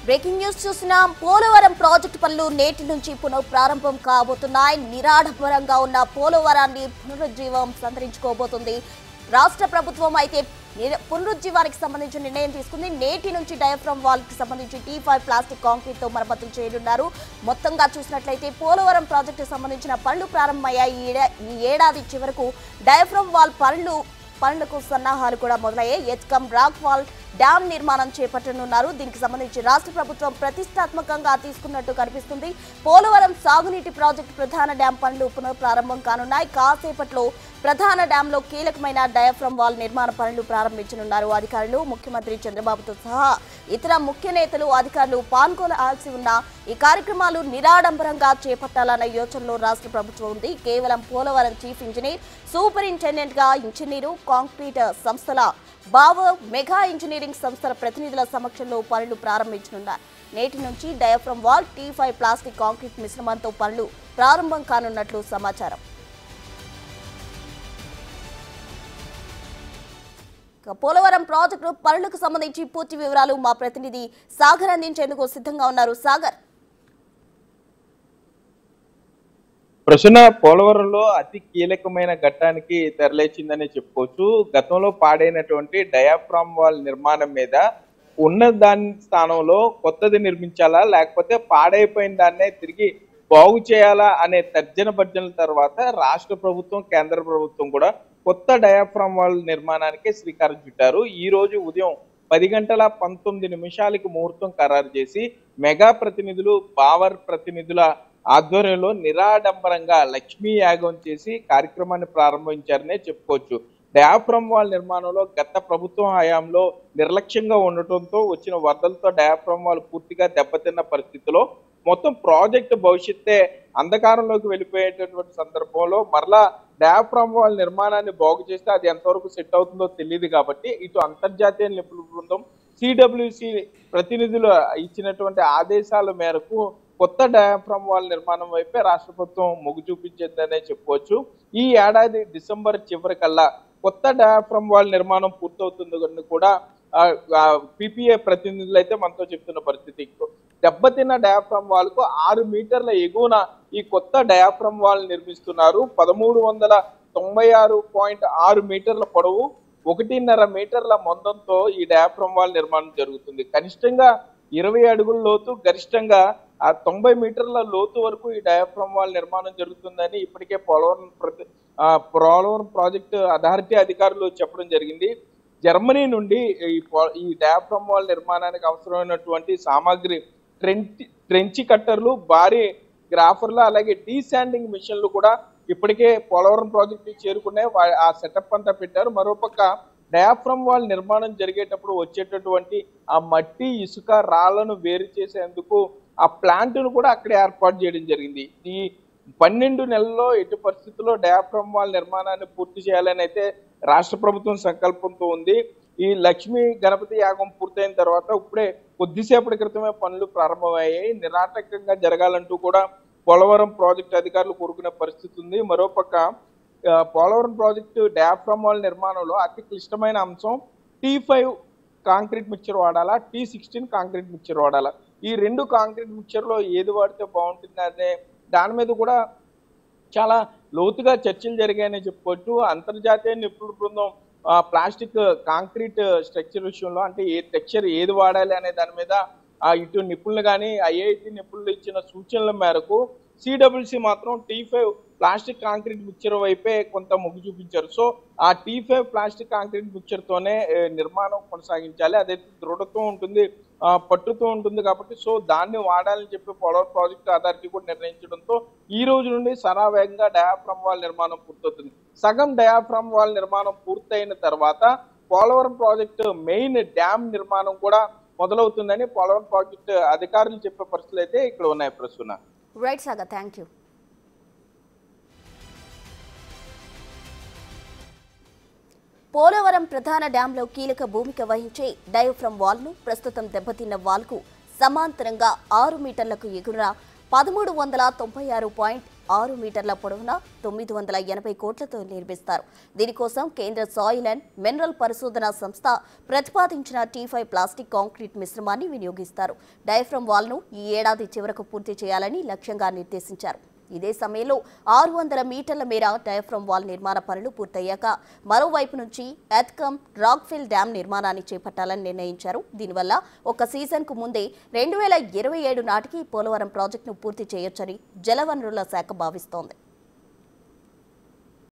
Breaking news చూస్తున్నాం. Polavaram project పనులు నేటి నుంచి పునఃప్రారంభం కాబోతున్నాయి. నిరాడంబరంగా ఉన్న పోలవరాన్ని పునరుజ్జీవం సంతరించుకోబోతుంది రాష్ట్ర ప్రభుత్వం. అయితే పునరుజ్జీవానికి సంబంధించిన నిర్ణయం తీసుకుంది. నేటి నుంచి డయాఫ్రమ్ వాల్ కి సంబంధించి T5 ప్లాస్టిక్ కాంక్రీట్ తో మరమ్మతులు చేయనున్నారు. మొత్తంగా చూసినట్లయితే పోలవరం ప్రాజెక్టు సంబంధించిన పనులు ప్రారంభమయ్యాయి. ఈ ఏడాది చివరకు డయాఫ్రమ్ వాల్ పనులకు సన్నాహాలు కూడా మొదలయ్యాయి. ఎత్కం రాక్ వాల్ డ్యాం నిర్మాణం చేపట్టనున్నారు. దీనికి సంబంధించి రాష్ట్ర ప్రభుత్వం ప్రతిష్టాత్మకంగా తీసుకున్నట్టు కనిపిస్తుంది. పోలవరం సాగునీటి ప్రాజెక్టు ప్రధాన డ్యాం పనులు పునఃప్రారంభం కానున్నాయి. కాసేపట్లో ప్రధాన డ్యాంలో కీలకమైన డయాఫ్రమ్ వాల్ నిర్మాణ పనులు ప్రారంభించనున్నారు అధికారులు. ముఖ్యమంత్రి చంద్రబాబుతో సహా ఇతర ముఖ్య నేతలు అధికారులు పాల్గొనాల్సి ఉన్న ఈ కార్యక్రమాలు నిరాడంబరంగా చేపట్టాలన్న యోచనలో రాష్ట్ర ప్రభుత్వం ఉంది. కేవలం పోలవరం చీఫ్ ఇంజనీర్, సూపరింటెండెంట్ గా ఇంజనీరు, కాంక్రీట్ సంస్థల మెగా ఇంజనీరింగ్ సంస్థల ప్రతినిధుల సమక్షంలో పనులు ప్రారంభించనున్నారు. నేటి నుంచి diaphragm wall, T5 plastic concrete మిశ్రమంతో పనులు ప్రారంభం కానున్నట్లు సమాచారం. పోలవరం ప్రాజెక్టు పనులకు సంబంధించి పూర్తి వివరాలు మా ప్రతినిధి సాగర్ అందించేందుకు సిద్ధంగా ఉన్నారు. సాగర్, ప్రశ్న పోలవరంలో అతి కీలకమైన ఘట్టానికి తెరలేచిందని చెప్పుకోవచ్చు. గతంలో పాడైనటువంటి డయాఫ్రామ్ వాల్ నిర్మాణం మీద ఉన్న దాని స్థానంలో కొత్తది నిర్మించాలా, లేకపోతే పాడైపోయిన దాన్నే తిరిగి బాగు చేయాలా అనే తర్జన భర్జనల తర్వాత రాష్ట్ర ప్రభుత్వం, కేంద్ర ప్రభుత్వం కూడా కొత్త డయాఫ్రామ్ వాల్ నిర్మాణానికి శ్రీకారం చుట్టారు. ఈ రోజు ఉదయం 10:19 ముహూర్తం ఖరారు చేసి మెగా ప్రతినిధులు, బావర్ ప్రతినిధుల ఆధ్వర్యంలో నిరాడంబరంగా లక్ష్మీ యాగం చేసి కార్యక్రమాన్ని ప్రారంభించారనే చెప్పుకోవచ్చు. డయాఫ్రమ్ వాల్ నిర్మాణంలో గత ప్రభుత్వం హయాంలో నిర్లక్ష్యంగా ఉండటంతో వచ్చిన వరదలతో డయాఫ్రమ్ వాల్ పూర్తిగా దెబ్బతిన్న పరిస్థితిలో మొత్తం ప్రాజెక్టు భవిష్యత్తే అంధకారంలోకి వెళ్ళిపోయేటటువంటి సందర్భంలో మరలా డయాఫ్రమ్ వాల్ నిర్మాణాన్ని బాగు చేస్తే అది ఎంతవరకు సెట్ అవుతుందో తెలియదు. కాబట్టి ఇటు అంతర్జాతీయ నిపుణుల బృందం, CWC ప్రతినిధులు ఇచ్చినటువంటి ఆదేశాల మేరకు కొత్త డయాఫ్రమ్ వాల్ నిర్మాణం వైపే రాష్ట్ర ప్రభుత్వం మొగ్గు చూపించిందనే చెప్పుకోవచ్చు. ఈ ఏడాది డిసెంబర్ చివరికల్లా కొత్త డయాఫ్రమ్ వాల్ నిర్మాణం పూర్తవుతుందని కూడా PPA ప్రతినిధులు అయితే మనతో చెప్తున్న పరిస్థితి. దెబ్బతిన్న డయాఫ్రమ్ వాల్ కు 6 మీటర్ల ఎగువన ఈ కొత్త డయాఫ్రమ్ వాల్ నిర్మిస్తున్నారు. 1396.6 మీటర్ల పొడవు, 1.5 మీటర్ల మందంతో ఈ డయాఫ్రమ్ వాల్ నిర్మాణం జరుగుతుంది. కనిష్టంగా 20 అడుగుల లోతు, గరిష్టంగా 90 మీటర్ల లోతు వరకు ఈ డయాఫ్రమ్ వాల్ నిర్మాణం జరుగుతుందని ఇప్పటికే పోలవరం ప్రాజెక్టు అథారిటీ అధికారులు చెప్పడం జరిగింది. జర్మనీ నుండి ఈ డయాఫ్రమ్ వాల్ నిర్మాణానికి అవసరమైనటువంటి సామాగ్రి ట్రెంచి కట్టర్లు, భారీ గ్రాఫర్లు, అలాగే డీశాండింగ్ మిషన్లు కూడా ఇప్పటికే పోలవరం ప్రాజెక్టు చేరుకున్నాయి. ఆ సెటప్ అంతా పెట్టారు. మరోపక్క డయాఫ్రమ్ వాల్ నిర్మాణం జరిగేటప్పుడు వచ్చేటటువంటి ఆ మట్టి, ఇసుక, రాళ్లను వేరు చేసేందుకు ఆ ప్లాంట్ను కూడా అక్కడ ఏర్పాటు చేయడం జరిగింది. ఈ 12 నెలల్లో ఎటు పరిస్థితుల్లో డయాఫ్రమ్ వాల్ నిర్మాణాన్ని పూర్తి చేయాలని అయితే రాష్ట్ర ప్రభుత్వం సంకల్పంతో ఉంది. ఈ లక్ష్మీ గణపతి యాగం పూర్తయిన తర్వాత ఇప్పుడే కొద్దిసేపటి క్రితమే పనులు ప్రారంభమయ్యాయి. నిరాటకంగా జరగాలంటూ కూడా పోలవరం ప్రాజెక్టు అధికారులు కోరుకునే పరిస్థితి ఉంది. మరోపక్క పోలవరం ప్రాజెక్టు డయాఫ్రమ్ వాల్ నిర్మాణంలో అతి క్లిష్టమైన అంశం T5 కాంక్రీట్ మిక్చర్ వాడాలా, T16 కాంక్రీట్ మిక్చర్ వాడాలా, ఈ 2 కాంక్రీట్ మిక్చర్లో ఏది వాడితే బాగుంటుంది అనే దాని మీద కూడా చాలా లోతుగా చర్చలు జరిగాయని చెప్పుకోవచ్చు. అంతర్జాతీయ నిపుణుల బృందం ప్లాస్టిక్ కాంక్రీట్ స్ట్రక్చర్ విషయంలో అంటే ఏ టెక్స్చర్ ఏది వాడాలి అనే దాని మీద ఇటు నిపుణులు కానీ IIT నిపుణులు ఇచ్చిన సూచనల మేరకు CWC మాత్రం T5 ప్లాస్టిక్ కాంక్రీట్ మిక్చర్ వైపే కొంత మొగ్గు చూపించారు. సో ఆ T5 ప్లాస్టిక్ కాంక్రీట్ మిక్చర్ తోనే నిర్మాణం కొనసాగించాలి. అదైతే దృఢత్వం ఉంటుంది, పట్టుతూ ఉంటుంది. కాబట్టి సో దాన్ని వాడాలని చెప్పి పోలవరం ప్రాజెక్టు అథారిటీ కూడా నిర్ణయించడంతో ఈ రోజు నుండి సరావేగంగా డయాఫ్రమ్ వాల్ నిర్మాణం పూర్తవుతుంది. సగం డయాఫ్రమ్ వాల్ నిర్మాణం పూర్తయిన తర్వాత పోలవరం ప్రాజెక్టు మెయిన్ డ్యామ్ నిర్మాణం కూడా మొదలవుతుందని పోలవరం ప్రాజెక్టు అధికారులు చెప్పే పరిస్థితులు అయితే ఇక్కడ ఉన్నాయి. ప్రస్తుతం right Sagar, thank you. Polavaram ప్రధాన డ్యాంలో కీలక భూమిక వహించే డయాఫ్రమ్ వాల్ను ప్రస్తుతం దెబ్బతిన్న వాల్కు సమాంతరంగా 6 మీటర్లకు ఎగురున 1396 6 మీటర్ల పొడవున 980 కోట్లతో నిర్మిస్తారు. దీనికోసం కేంద్ర సాయిల్ అండ్ మినరల్ పరిశోధన సంస్థ ప్రతిపాదించిన T5 ప్లాస్టిక్ కాంక్రీట్ మిశ్రమాన్ని వినియోగిస్తారు. డయాఫ్రమ్ వాల్ను ఈ ఏడాది చివరకు పూర్తి చేయాలని లక్ష్యంగా నిర్దేశించారు. ఇదే సమయంలో 600 మీటర్ల మేర డయాఫ్రమ్ వాల్ నిర్మాణ పనులు పూర్తయ్యాక మరోవైపు నుంచి ఎత్కమ్ రాక్ఫిల్ డ్యాం నిర్మాణాన్ని చేపట్టాలని నిర్ణయించారు. దీనివల్ల ఒక సీజన్కు ముందే 2027 నాటికి పోలవరం ప్రాజెక్టును పూర్తి చేయొచ్చని జలవనరుల శాఖ భావిస్తోంది.